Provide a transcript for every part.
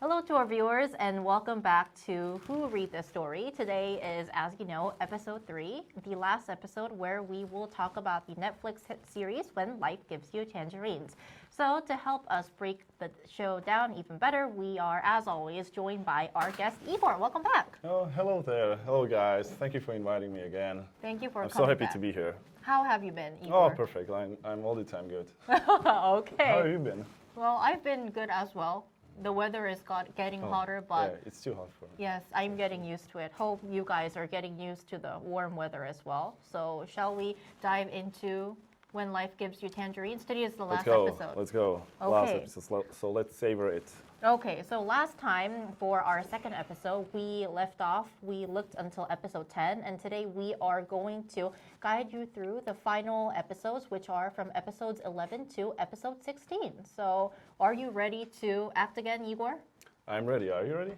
Hello to our viewers and welcome back to Who Read the Story. Today is, as you know, episode 3, the last episode where we will talk about the Netflix hit series When Life Gives You Tangerines. So to help us break the show down even better, we are, as always, joined by our guest, Igor. Welcome back. Oh, hello there. Hello, guys. Thank you for inviting me again. Thank you for I'm coming so happy back. to be here. How have you been, Oh, Igor? perfect. I'm all the time good. Okay. How have you been? Well, I've been good as well. The weather is getting hotter, but yeah, it's too hot for me. yes, I'm getting used to it. Hope you guys are getting used to the warm weather as well. So shall we dive into When Life Gives You Tangerines? Today is the last episode. Let's go. Okay. Last episode. So let's savor it. Okay, so last time for our second episode, we left off, we looked until episode 10, and today we are going to guide you through the final episodes, which are from episodes 11 to episode 16. So are you ready to act again, Igor? I'm ready. Are you ready?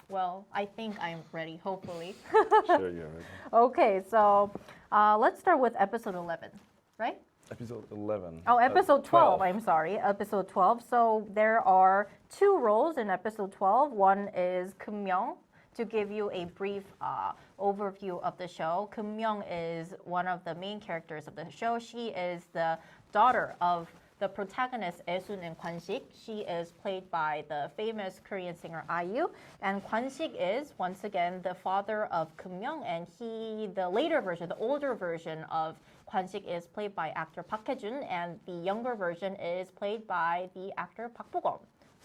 Well, I think I'm ready, hopefully. Sure, you're ready. Okay, so let's start with episode 11, right? Episode 11. Oh, episode 12, I'm sorry. Episode 12. So there are two roles in episode 12. One is Kim Myung. To give you a brief overview of the show, Kim Myung is one of the main characters of the show. She is the daughter of the protagonist Ae-sun and Gwan-sik. She is played by the famous Korean singer IU, and Gwan-sik is once again the father of Kim Myung, and the later version, the older version of Gwan-sik is played by actor Park Hae-jun, and the younger version is played by the actor Park Bo-gum.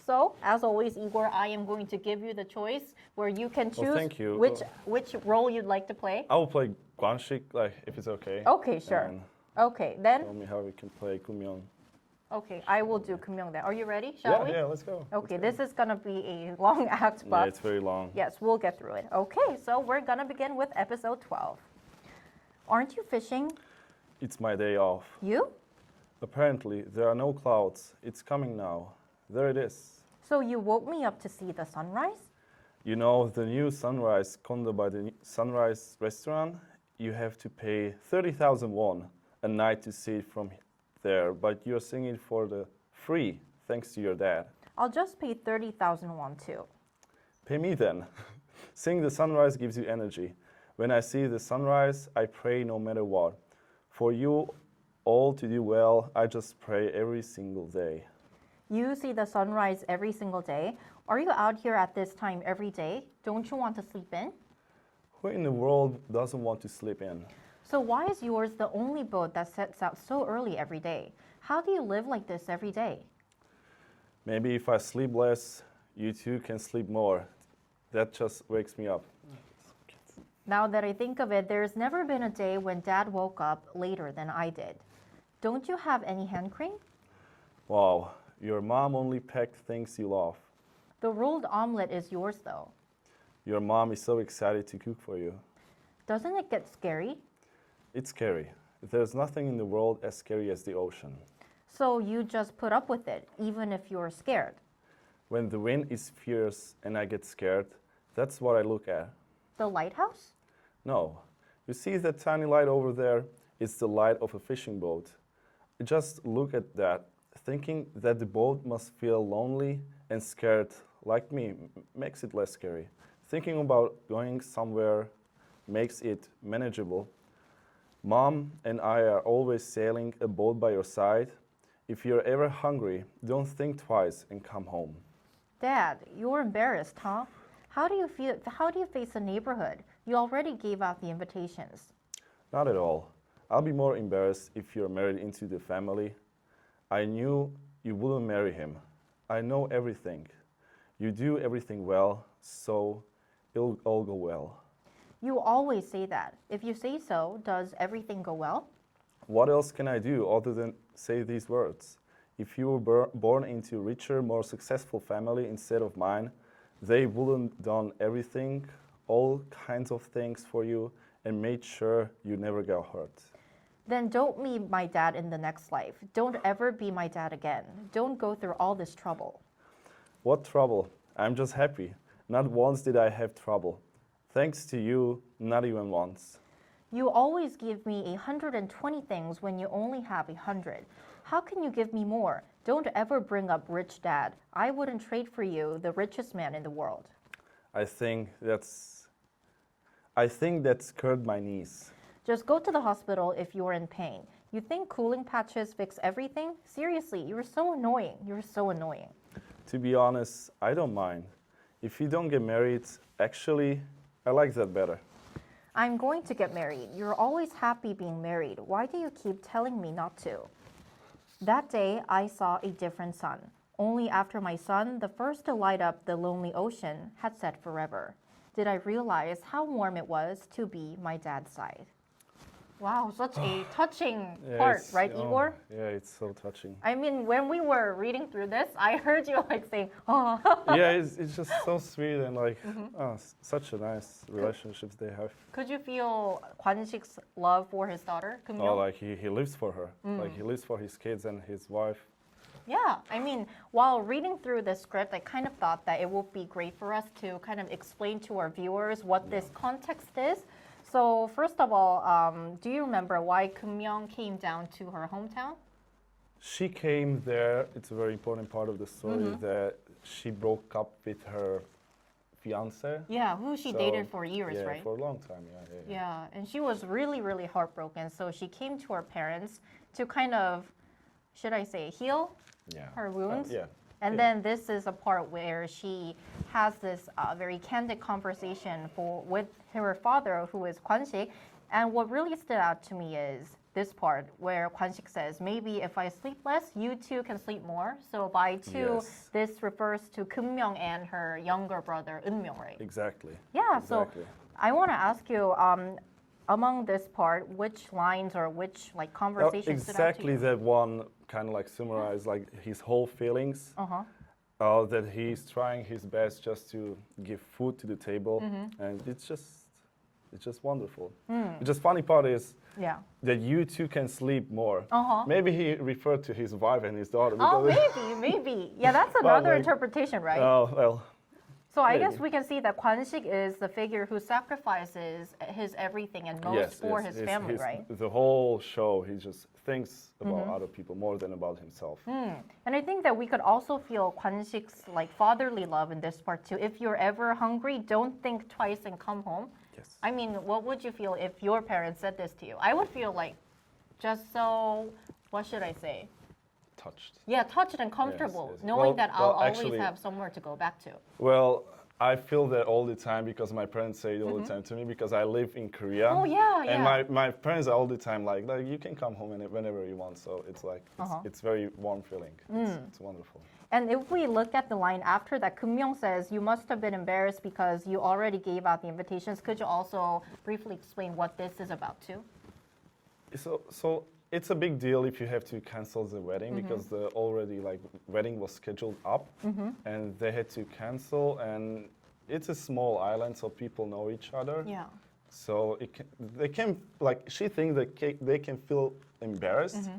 So, as always, Igor, I am going to give you the choice where you can choose thank you. which role you'd like to play. I will play Gwan-sik, if it's okay. Okay, sure. And Okay, then. tell me how we can play Kumyeon. Okay, I will do Kim Myung then. Are you ready? Shall we? Yeah, let's go. Okay, this is gonna be a long act, Yeah, but it's very long. yes, we'll get through it. Okay, so we're gonna begin with episode 12. Aren't you fishing? It's my day off. You? Apparently, there are no clouds. It's coming now. There it is. So you woke me up to see the sunrise? You know, the new sunrise condo by the Sunrise restaurant, you have to pay 30,000 won a night to see it from there, but you're seeing it for the free, thanks to your dad. I'll just pay 30,000 won too. Pay me then. Seeing the sunrise gives you energy. When I see the sunrise, I pray no matter what. For you all to do well, I just pray every single day. You see the sunrise every single day. Are you out here at this time every day? Don't you want to sleep in? Who in the world doesn't want to sleep in? So why is yours the only boat that sets out so early every day? How do you live like this every day? Maybe if I sleep less, you too can sleep more. That just wakes me up. Now that I think of it, there's never been a day when Dad woke up later than I did. Don't you have any hand cream? Wow, your mom only packed things you love. The rolled omelet is yours though. Your mom is so excited to cook for you. Doesn't it get scary? It's scary. There's nothing in the world as scary as the ocean. So you just put up with it, even if you're scared. When the wind is fierce and I get scared, that's what I look at. The lighthouse? No. You see that tiny light over there? It's the light of a fishing boat. Just look at that, thinking that the boat must feel lonely and scared like me makes it less scary. Thinking about going somewhere makes it manageable. Mom and I are always sailing a boat by your side. If you're ever hungry, don't think twice and come home. Dad, you're embarrassed, huh? How do you face the neighborhood? You already gave out the invitations. Not at all. I'll be more embarrassed if you're married into the family. I knew you wouldn't marry him. I know everything. You do everything well, so it'll all go well. You always say that. If you say so, does everything go well? What else can I do other than say these words? If you were born into a richer, more successful family instead of mine, they wouldn't done everything, all kinds of things for you, and made sure you never got hurt. Then don't meet my dad in the next life. Don't ever be my dad again. Don't go through all this trouble. What trouble? I'm just happy. Not once did I have trouble. Thanks to you, not even once. You always give me 120 things when you only have 100. How can you give me more? Don't ever bring up rich dad. I wouldn't trade for you, the richest man in the world. I think that scared my niece. Just go to the hospital if you're in pain. You think cooling patches fix everything? Seriously, you're so annoying. You're so annoying. To be honest, I don't mind. If you don't get married, actually, I like that better. I'm going to get married. You're always happy being married. Why do you keep telling me not to? That day, I saw a different sun. Only after my sun, the first to light up the lonely ocean, had set forever, did I realize how warm it was to be my dad's side. Wow, such a touching part, right, Igor? Yeah, it's so touching. I mean, when we were reading through this, I heard you like saying, oh. Yeah, it's just so sweet and like, such a nice relationships they have. Could you feel Kwan-sik's love for his daughter, Oh, Keum-yong? like he lives for her. Like he lives for his kids and his wife. Yeah, I mean, while reading through the script, I kind of thought that it would be great for us to kind of explain to our viewers what this context is. So first of all, do you remember why Keum-yong came down to her hometown? She came there, it's a very important part of the story, that she broke up with her fiance. Yeah, who she So, dated for years, yeah, right? for a long time, yeah. Yeah, and she was really, really heartbroken. So she came to her parents to kind of, should I say, heal Yeah. her wounds. Yeah. And Yeah. then this is a part where she has this very candid conversation with her father, who is Kwan-sik. And what really stood out to me is this part where Kwan-sik says, maybe if I sleep less, you two can sleep more. So by two, Yes. this refers to Keum-yong and her younger brother, Eun-myong, right? Exactly. Yeah, Exactly. so I want to ask you, among this part, which lines or which like conversations stood out to Exactly you? that one kind of like summarized like his whole feelings. Uh-huh. That he's trying his best just to give food to the table, and it's just wonderful. The just funny part is Yeah. that you two can sleep more. Uh-huh. Maybe he referred to his wife and his daughter. Oh, because maybe. Yeah, that's Well, another like- interpretation, right? Oh well, So I maybe. guess we can see that Kwan-sik is the figure who sacrifices his everything and most for his family, right? The whole show, he just thinks about other people more than about himself. And I think that we could also feel Kwan-sik's like fatherly love in this part too. If you're ever hungry, don't think twice and come home. Yes. I mean, what would you feel if your parents said this to you? I would feel like just so, what should I say? Touched. Yeah, touched and comfortable, yes. knowing Well- that I'll well, always actually- have somewhere to go back to. Well, I feel that all the time because my parents say it all the time to me because I live in Korea. Oh, yeah, And yeah. my parents are all the time like you can come home whenever you want. So it's like it's very warm feeling. It's wonderful. And if we look at the line after that, Keum-yong says, you must have been embarrassed because you already gave out the invitations. Could you also briefly explain what this is about too? So it's a big deal if you have to cancel the wedding because the already like wedding was scheduled up and they had to cancel, and it's a small island so people know each other. Yeah. So they can like she thinks that they can feel embarrassed,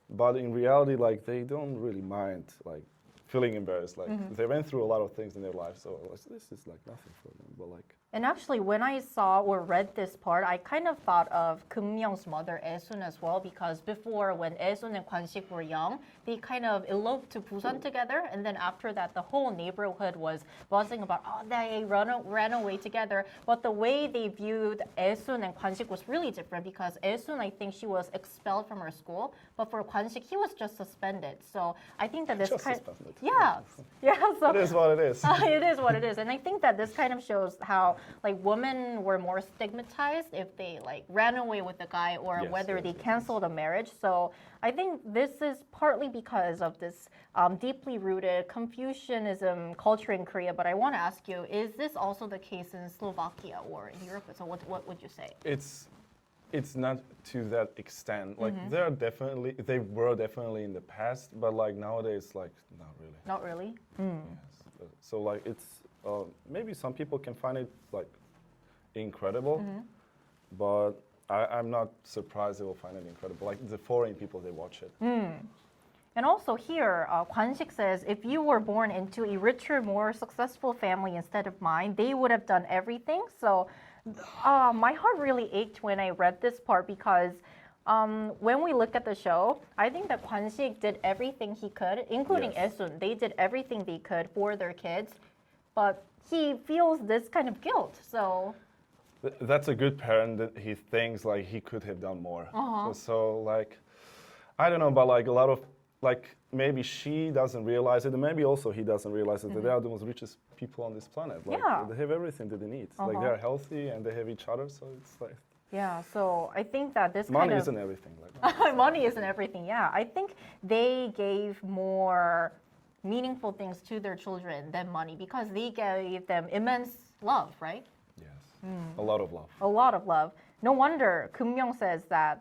but in reality like they don't really mind like feeling embarrassed. Like they went through a lot of things in their life, so this is like nothing for them. But like. And actually, when I saw or read this part, I kind of thought of Keum-yong's mother, Ae-sun, as well, because before, when Ae-sun and Gwan-sik were young, they kind of eloped to Busan together, and then after that, the whole neighborhood was buzzing about, oh, they ran away together. But the way they viewed Ae-sun and Gwan-sik was really different, because Ae-sun, I think she was expelled from her school, but for Gwan-sik, he was just suspended. So I think that this Just kind, suspended. yeah, so It is what it is. it is what it is. And I think that this kind of shows how like women were more stigmatized if they like ran away with the guy or Yes, whether yes, they yes, canceled a marriage. So I think this is partly because of this deeply rooted Confucianism culture in Korea. But I want to ask you, is this also the case in Slovakia or in Europe? So what would you say? It's not to that extent. Like they were definitely in the past, but like nowadays, like not really. Not really. Yes. So like it's maybe some people can find it like incredible, but I'm not surprised they will find it incredible. Like the foreign people, they watch it. And also here, Gwan-sik says, if you were born into a richer, more successful family instead of mine, they would have done everything. So My heart really ached when I read this part because when we look at the show, I think that Gwan-sik did everything he could, including Yes. Ae-sun. They did everything they could for their kids, but he feels this kind of guilt. So That's a good parent that he thinks like he could have done more. Uh-huh. So like, I don't know, but like a lot of like maybe she doesn't realize it, and maybe also he doesn't realize it, that they are the most richest people on this planet. Like, Yeah. they have everything that they need. Like Uh-huh. they are healthy and they have each other. So it's like yeah, so I think that this money kind of isn't everything. Like money isn't everything. Yeah, I think they gave more meaningful things to their children than money because they gave them immense love, right? yes, a lot of love. A lot of love. No wonder Keum-myung says that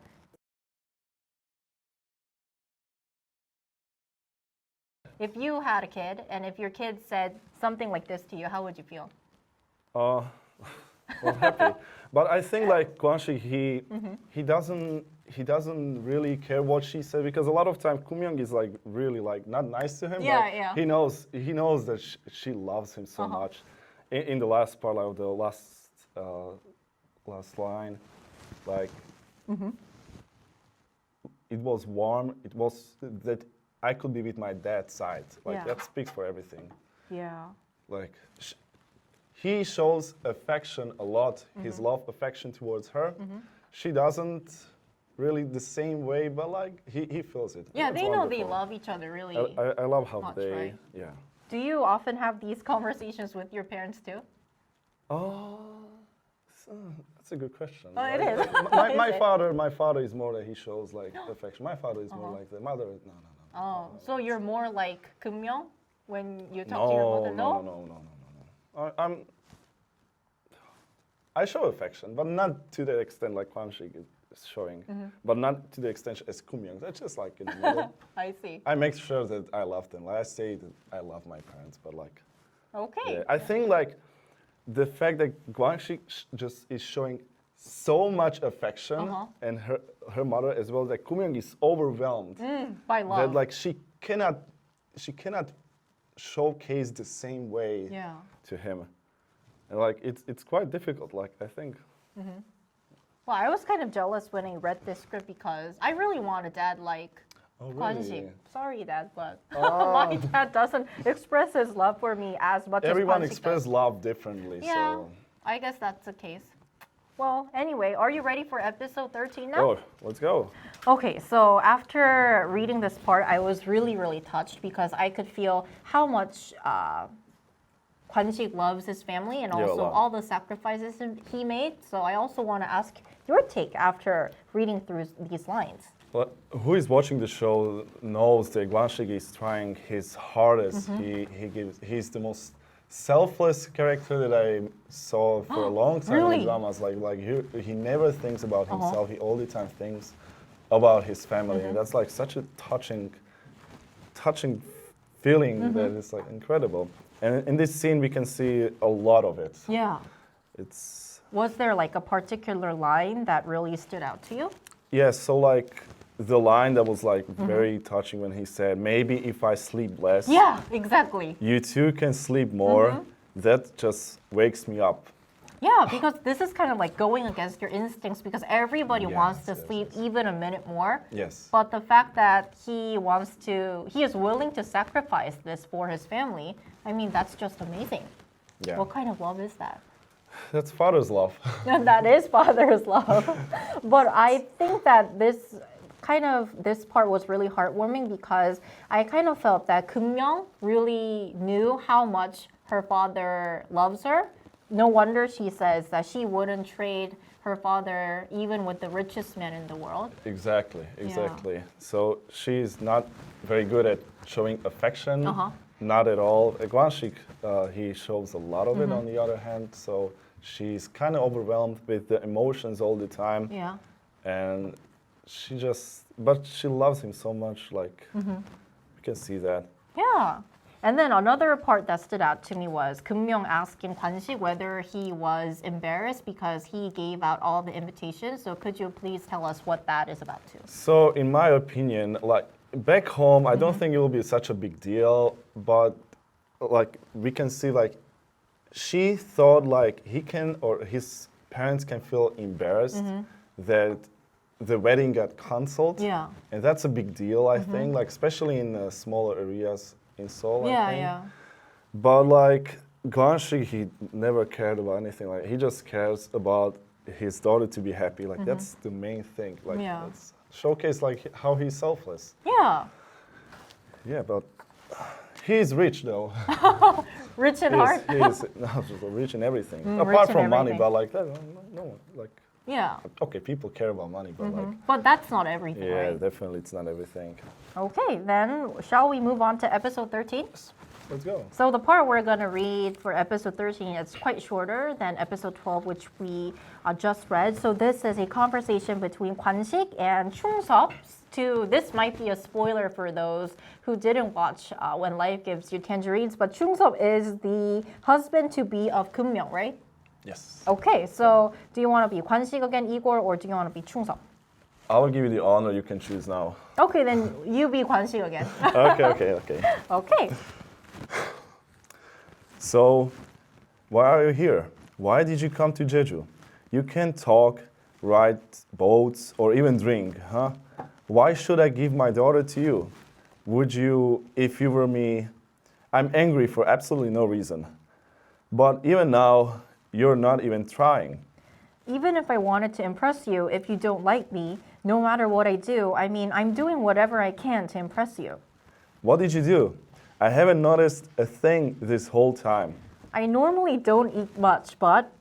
if you had a kid and if your kid said something like this to you, how would you feel? Well, happy. But I think like Gwan-sik, he doesn't really care what she said, because a lot of time Keum-myung is like really like not nice to him. Yeah, but yeah. He knows that she loves him so much. In the last part of the last line, like it was warm. It was that I could be with my dad's side. Like Yeah. that speaks for everything. Yeah. Like he shows affection a lot, his love, affection towards her. She doesn't really the same way, but like he feels it. Yeah, It's they know they wonderful. love each other really. I love how much, they, right? yeah. Do you often have these conversations with your parents too? Oh, that's a good question. Oh, it Like, is. My Is it? father is more that he shows like affection. My father is more like the mother. No. Oh, so you're more like Keum-myung when you talk No, to your mother? no. I show affection, but not to the extent like Kwanik is showing, but not to the extent as Keum-myung. That's just like in the middle. I see. I make sure that I love them. Like I say that I love my parents, but like, Okay. yeah, I think like the fact that Gwan-sik just is showing so much affection, and her mother as well, that Keum-myung is overwhelmed. By love. That like she cannot showcase the same way Yeah. to him, and like it's quite difficult. Like I think. Well, I was kind of jealous when I read this script because I really want a dad like Oh, Gwan-sik. really? Sorry, Dad, but Oh. my dad doesn't express his love for me as much Everyone as Gwan-sik expresses does. love differently. Yeah, So. I guess that's the case. Well, anyway, are you ready for episode 13 now? Oh, let's go. Okay, so after reading this part, I was really, really touched because I could feel how much Kwanik loves his family and Yeah, a also lot. all the sacrifices he made. So I also want to ask your take after reading through these lines. Well, who is watching the show knows that Gwan-sik is trying his hardest. He's the most selfless character that I saw for a long time in Really? the dramas. Like he never thinks about himself. He all the time thinks about his family, and that's like such a touching feeling that is like incredible. And in this scene, we can see a lot of it. Yeah. It's Was there like a particular line that really stood out to you? yes. So like the line that was like very touching when he said, "Maybe if I sleep less." Yeah, exactly. You too can sleep more. That just wakes me up. Yeah, because this is kind of like going against your instincts because everybody Yes, wants to yes, sleep yes. even a minute more. Yes. But the fact that he is willing to sacrifice this for his family, I mean, that's just amazing. Yeah. What kind of love is that? That's father's love. That is father's love. But I think that this part was really heartwarming because I kind of felt that Keum-myung really knew how much her father loves her. No wonder she says that she wouldn't trade her father even with the richest man in the world. Exactly. So she's not very good at showing affection. Not at all. Gwan-sik, he shows a lot of it on the other hand. So she's kind of overwhelmed with the emotions all the time. Yeah. And but she loves him so much, like, you can see that. Yeah. And then another part that stood out to me was Keum-myung asking Gwan-sik whether he was embarrassed because he gave out all the invitations. So could you please tell us what that is about too? So in my opinion, like, back home, I don't think it will be such a big deal, but, like, we can see, like, she thought, like, he can, or his parents can feel embarrassed that the wedding got canceled. Yeah. And that's a big deal, I think, like especially in smaller areas in Seoul, I Yeah, think. yeah. But like Gwan-sik, he never cared about anything. Like he just cares about his daughter to be happy. Like that's the main thing. Like Yeah. let's showcase like how he's selfless. Yeah. Yeah, but he's rich though. Rich in heart. He's no, just rich in everything. rich Apart in from money, everything. but like that, no, like Yeah. okay, people care about money, but like But that's not everything, yeah, right? definitely it's not everything. Okay, then shall we move on to episode 13? Let's go. So the part we're going to read for episode 13 is quite shorter than episode 12, which we just read. So this is a conversation between Kwanik and Chung-seop. This might be a spoiler for those who didn't watch When Life Gives You Tangerines, but Chung-seop is the husband-to-be of Keum-myung, right? Yes. Okay, so do you want to be Kwanik again, Igor, or do you want to be Chung-seop? I will give you the honor. You can choose now. Okay, then you be Kwanik again. Okay. Okay. So, why are you here? Why did you come to Jeju? You can't talk, ride boats, or even drink, huh? Why should I give my daughter to you? Would you, if you were me? I'm angry for absolutely no reason. But even now, you're not even trying. Even if I wanted to impress you, if you don't like me, no matter what I do, I mean, I'm doing whatever I can to impress you. What did you do? I haven't noticed a thing this whole time. I normally don't eat much, but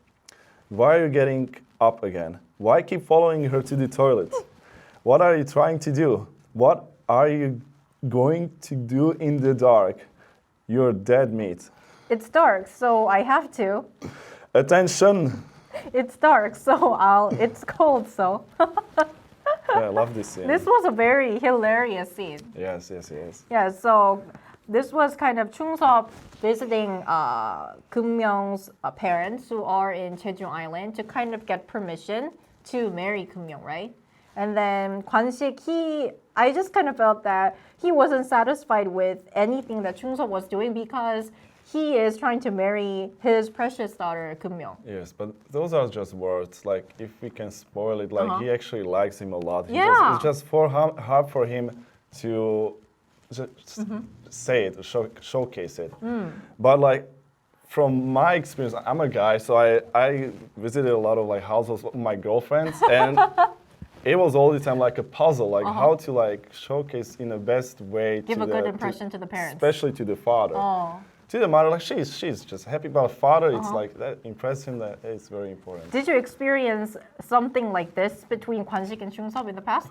Why are you getting up again? Why keep following her to the toilet? What are you trying to do? What are you going to do in the dark? You're dead meat. it's dark, so I have to. Attention! It's dark, so it's cold, so. Yeah, I love this scene. This was a very hilarious scene. Yes. Yeah, so this was kind of Chung-seop visiting Keum-myung's parents who are in Jeju Island to kind of get permission to marry Keum-myung, right? And then Gwan-sik, I just kind of felt that he wasn't satisfied with anything that Chung-seop was doing because he is trying to marry his precious daughter, Keum-myung. Yes, but those are just words. Like, if we can spoil it, like, he actually likes him a lot. Yeah. It's just hard for him to just say it, showcase it. But, like, from my experience, I'm a guy, so I visited a lot of, like, households with my girlfriends, and it was all the time like a puzzle, like how to, like, showcase in the best way. Give a good impression to the parents. Especially to the father. Oh. To the mother, like she's just happy, but father, it's like that impress him that it's very important. Did you experience something like this between Gwan-sik and Chung-seop in the past?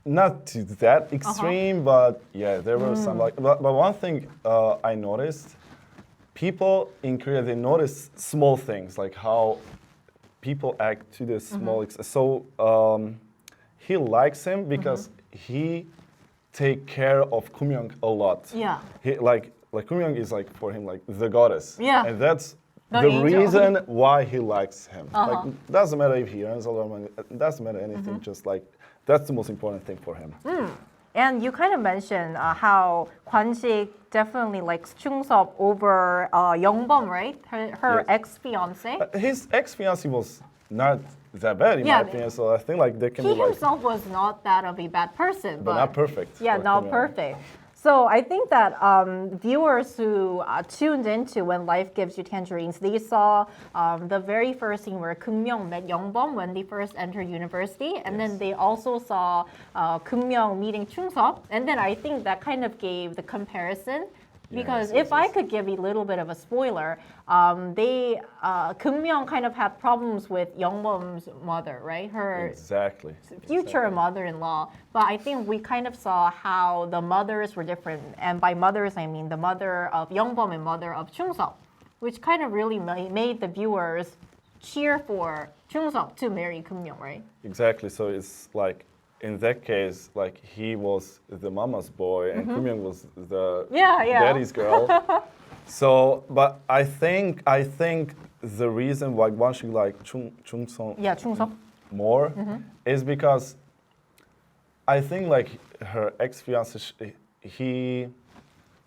Not to that extreme, but yeah, there were some like. But one thing I noticed, people in Korea, they notice small things like how people act to the small. So he likes him because he take care of Keum-myung a lot. Yeah. He like Keum-myung is like for him like the goddess. Yeah. And that's The the angel. reason why he likes him. Like doesn't matter if he earns a lot of money. Doesn't matter anything. Just like that's the most important thing for him. And you kind of mentioned how Gwan-sik definitely likes Chung-seop over Young-bum, right? Her Yes. ex-fiance. His ex-fiancée was not that bad in Yeah. my opinion. So I think like they can He be like, himself was not that of a bad person, but not perfect. Yeah, for not Keum-myung. perfect. So I think that viewers who tuned into When Life Gives You Tangerines, they saw the very first scene where Keum-myung met Young-bum when they first entered university, and then they also saw Keum-myung meeting Chung-seop, and then I think that kind of gave the comparison. Because if I could give a little bit of a spoiler, Keum-myung kind of had problems with Young-bum's mother, right? Her Exactly. future mother-in-law. But I think we kind of saw how the mothers were different. And by mothers, I mean the mother of Young-bum and mother of Chung-seop, which kind of really made the viewers cheer for Chung-seop to marry Keum-myung, right? Exactly. So it's like in that case, like he was the mama's boy and Keum-myung was the daddy's girl. So, but I think the reason why Gwan-sik like Chung-seop more is because I think like her ex-fiance, he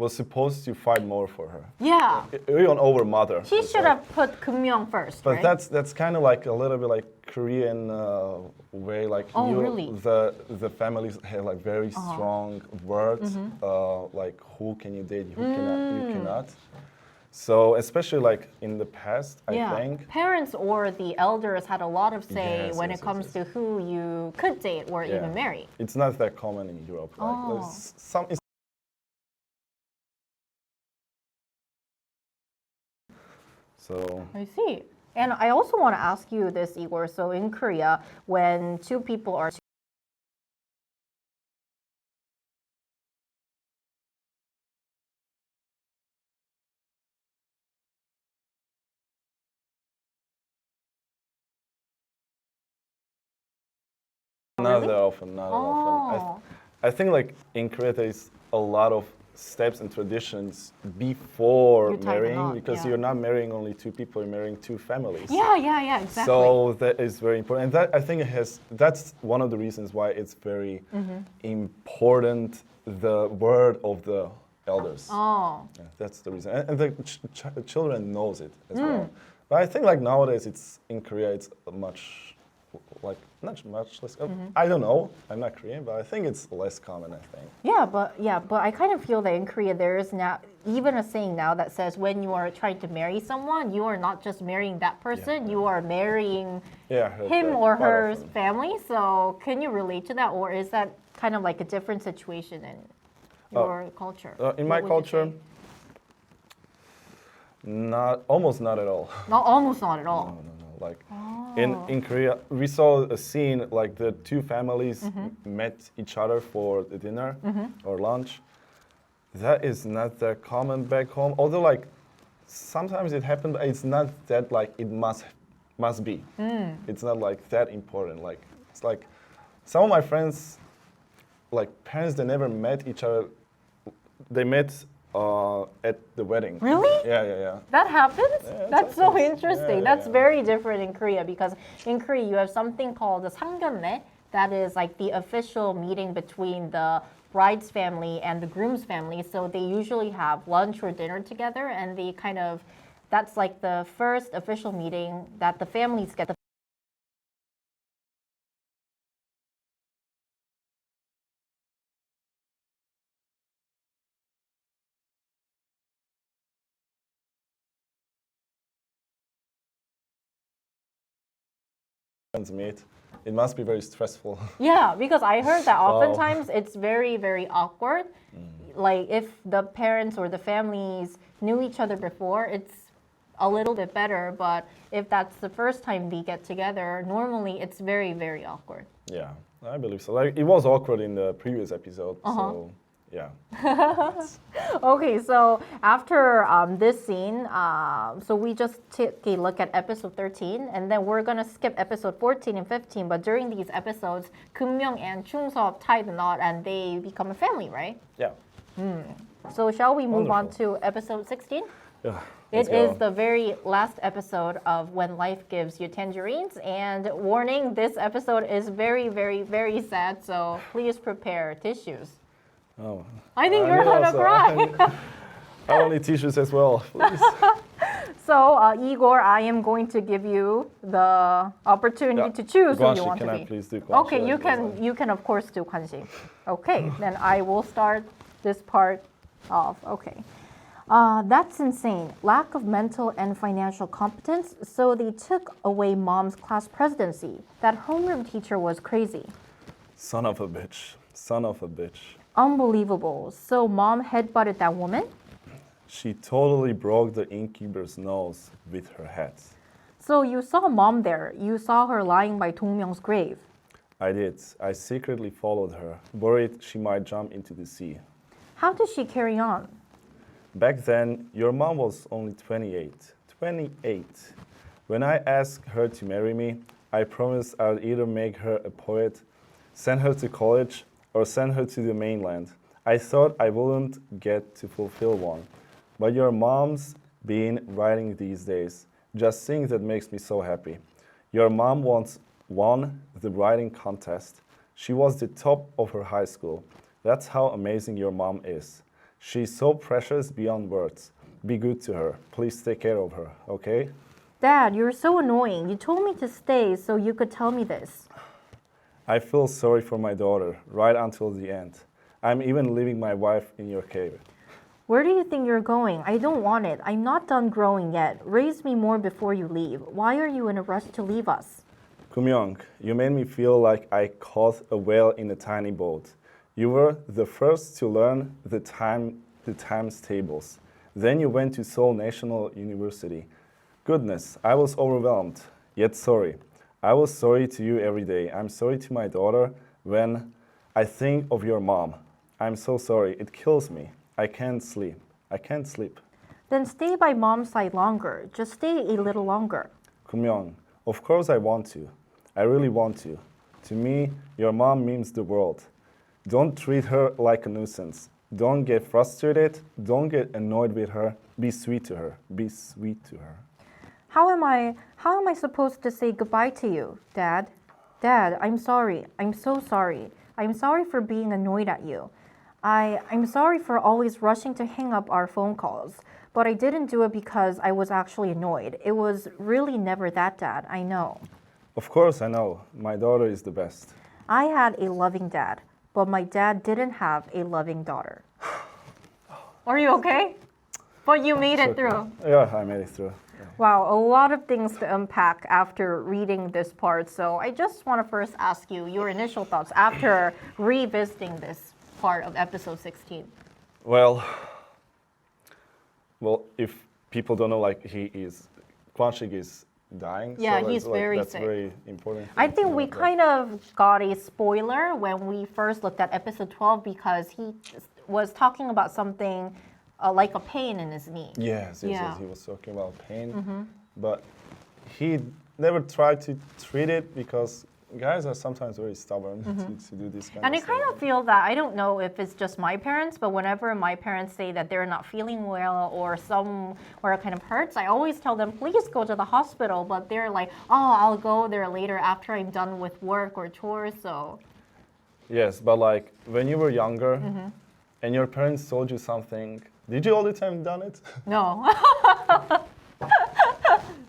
was supposed to fight more for her. Yeah. Even over mother. She should have put Kumyong first, But right? that's kind of like a little bit like Korean way, like really? the families have like very strong words, like who can you date, who you cannot. So especially like in the past, I think. Parents or the elders had a lot of say Yes, when yes, it comes yes, to who you could date or Yeah. even marry. It's not that common in Europe. Like there's some. So I see. And I also want to ask you this, Igor. So in Korea, when two people are not that often, not that often. I think like in Korea there is a lot of steps and traditions before You tie the marrying knot, because yeah. you're not marrying only two people, you're marrying two families. Yeah, exactly. So that is very important, and that I think that's one of the reasons why it's very important, the word of the elders. Oh. Yeah, that's the reason, and the children knows it as well. But I think like nowadays it's in Korea it's much like not much less. I don't know. I'm not Korean, but I think it's less common. I think. But I kind of feel that in Korea there is now even a saying now that says when you are trying to marry someone, you are not just marrying that person, you are marrying him or her family. So can you relate to that, or is that kind of like a different situation in your culture? In my culture, almost not at all. Almost not at all. No. Like in Korea, we saw a scene like the two families met each other for the dinner or lunch. That is not that common back home. Although like sometimes it happens, but it's not that like it must be. It's not like that important. Like it's like some of my friends, like parents, they never met each other. They met at the wedding. Really? Yeah. That happens? Yeah, That's so happens. interesting. Yeah, That's very different in Korea because in Korea you have something called the 상견례. That is like the official meeting between the bride's family and the groom's family. So they usually have lunch or dinner together and they kind of, that's like the first official meeting that the families get. Meet. It must be very stressful. Yeah, because I heard that oftentimes it's very, very awkward. Like if the parents or the families knew each other before, it's a little bit better. But if that's the first time they get together, normally it's very, very awkward. Yeah, I believe so. Like it was awkward in the previous episode, so yeah. Okay, so after this scene, so we just took a look at episode 13, and then we're gonna skip episode 14 and 15. But during these episodes, Keum-myung and Chung-seop tie the knot, and they become a family, right? Yeah. So shall we move on Wonderful. to episode 16? Yeah. It is the very last episode of When Life Gives You Tangerines, and warning, this episode is very, very, very sad. So please prepare tissues. Oh. I think you're gonna cry. I will need tissues as well, please. So, Igor, I am going to give you the opportunity to choose who you Gwan-sik, want can to I be. please do Gwan-sik? Okay, you can of course do Kwanik. Okay, then I will start this part off. Okay. That's insane. Lack of mental and financial competence, so they took away mom's class presidency. That homeroom teacher was crazy. Son of a bitch. Son of a bitch. Unbelievable. So mom headbutted that woman? She totally broke the innkeeper's nose with her head. So you saw mom there. You saw her lying by Dong-myung's grave. I did. I secretly followed her, worried she might jump into the sea. How did she carry on? Back then, your mom was only 28. 28. When I asked her to marry me, I promised I would either make her a poet, send her to college, or send her to the mainland. I thought I wouldn't get to fulfill one. But your mom's been writing these days. Just seeing that makes me so happy. Your mom once won the writing contest. She was the top of her high school. That's how amazing your mom is. She's so precious beyond words. Be good to her. Please take care of her, okay? Dad, you're so annoying. You told me to stay so you could tell me this. I feel sorry for my daughter right until the end. I'm even leaving my wife in your cave. Where do you think you're going? I don't want it. I'm not done growing yet. Raise me more before you leave. Why are you in a rush to leave us? Kumyong, you made me feel like I caught a whale in a tiny boat. You were the first to learn the times tables. Then you went to Seoul National University. Goodness, I was overwhelmed, yet sorry. I was sorry to you every day. I'm sorry to my daughter when I think of your mom. I'm so sorry. It kills me. I can't sleep. I can't sleep. Then stay by mom's side longer. Just stay a little longer. Kumyong, of course I want to. I really want to. To me, your mom means the world. Don't treat her like a nuisance. Don't get frustrated. Don't get annoyed with her. Be sweet to her. Be sweet to her. How am I supposed to say goodbye to you, Dad? Dad, I'm sorry. I'm so sorry. I'm sorry for being annoyed at you. I'm sorry for always rushing to hang up our phone calls. But I didn't do it because I was actually annoyed. It was really never that, Dad. I know. Of course I know. My daughter is the best. I had a loving dad, but my dad didn't have a loving daughter. Are you okay? But you made it through. Yeah, I made it through. Yeah. Wow, a lot of things to unpack after reading this part. So I just want to first ask you your initial thoughts after revisiting this part of episode 16. Well, if people don't know, like Kwanik is dying. Yeah, so he's very that's sick. Very important. I think we kind of got a spoiler when we first looked at episode 12 because he was talking about something like a pain in his knee. Yes, Yeah. he was talking about pain, but he never tried to treat it because guys are sometimes very stubborn to do this kind And of I stuff. kind of feel that, I don't know if it's just my parents, but whenever my parents say that they're not feeling well or somewhere kind of hurts, I always tell them, please go to the hospital. But they're like, oh, I'll go there later after I'm done with work or chores. So Yes, but like when you were younger and your parents told you something, did you all the time done it? no.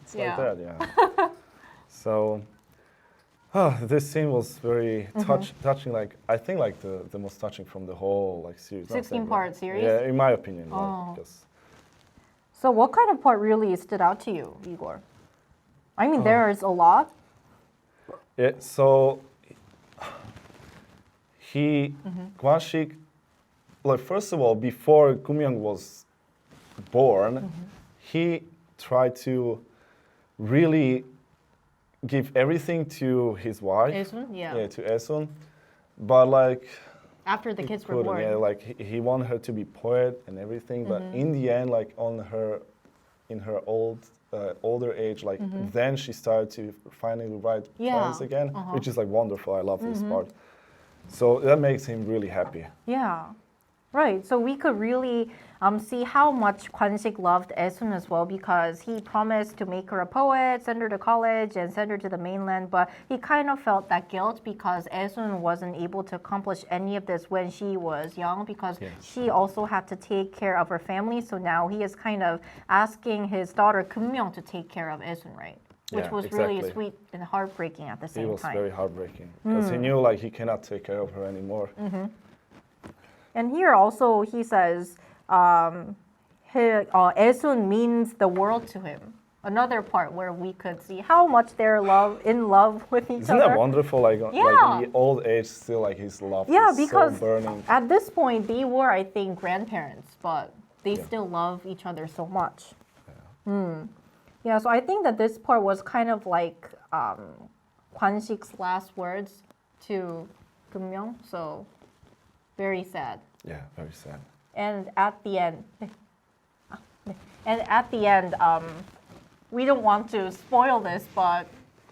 It's like that, yeah. So this scene was very touching. Like I think, like the most touching from the whole like series. 16-part series? Yeah, in my opinion. Oh. Like, because So what kind of part really stood out to you, Igor? I mean, there's a lot. yeah, so Gwan-sik, like first of all, before Kumyong was born, he tried to really give everything to his wife. Ae-sun? Yeah. Yeah, to Ae-sun. But like After the kids were couldn't, born. yeah, like he wanted her to be poet and everything, but in the end, like in her older age, like then she started to finally write poems again, which is like wonderful. I love this part. So that makes him really happy. Yeah, right. So we could really see how much Kwanik loved Ae-sun as well because he promised to make her a poet, send her to college, and send her to the mainland. But he kind of felt that guilt because Ae-sun wasn't able to accomplish any of this when she was young because she also had to take care of her family. So now he is kind of asking his daughter Kumyong to take care of Ae-sun, right? Which Yeah, was exactly. really sweet and heartbreaking at the It same was time. very heartbreaking because he knew like he cannot take care of her anymore. And here also he says Ae-sun means the world to him. Another part where we could see how much they're in love with each Isn't other. that wonderful? Like, like in the old age, still like his love Yeah, is because so burning. at this point they were, I think, grandparents, but they still love each other so much. Yeah, so I think that this part was kind of like Kwan-sik's last words to Kumyong. So very sad. Yeah, very sad. And at the end, we don't want to spoil this, but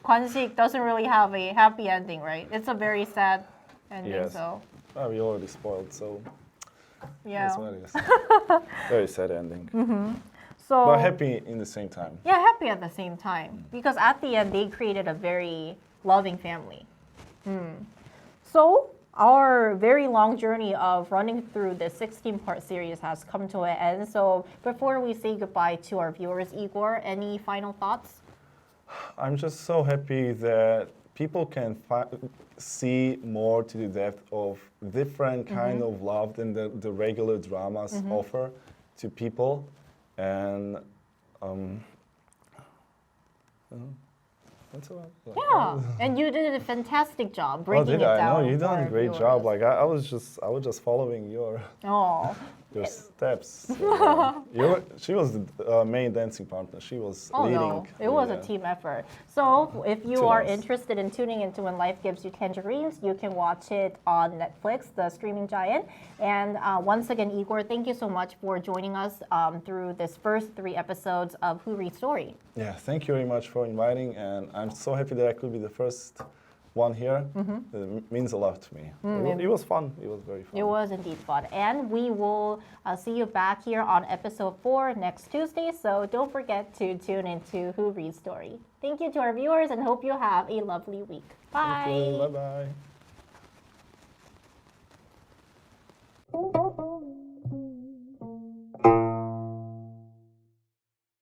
Kwanik doesn't really have a happy ending, right? It's a very sad ending. Yes. So Oh, we already spoiled, so yeah. that's what it is. Very sad ending. So But happy in the same time. yeah, happy at the same time because at the end they created a very loving family. So our very long journey of running through this 16-part series has come to an end. So before we say goodbye to our viewers, Igor, any final thoughts? I'm just so happy that people can see more to the depth of different kind of love than the regular dramas offer to people. And that's about it. Yeah, and you did a fantastic job Oh, breaking did it I? down. No, you for done our a great viewers. job. Like I was just following your Oh, steps. So, she was the main dancing partner. She was oh leading. no, it was a team effort. So if you Too are nice. interested in tuning into When Life Gives You Tangerines, you can watch it on Netflix, the streaming giant. And once again, Igor, thank you so much for joining us through this first 3 episodes of Who Reads Story. Yeah, thank you very much for inviting, and I'm so happy that I could be the first one here. It means a lot to me. It was fun. It was very fun. It was indeed fun. And we will see you back here on episode 4 next Tuesday. So don't forget to tune into Who Reads Story. Thank you to our viewers and hope you have a lovely week. Bye. Bye bye.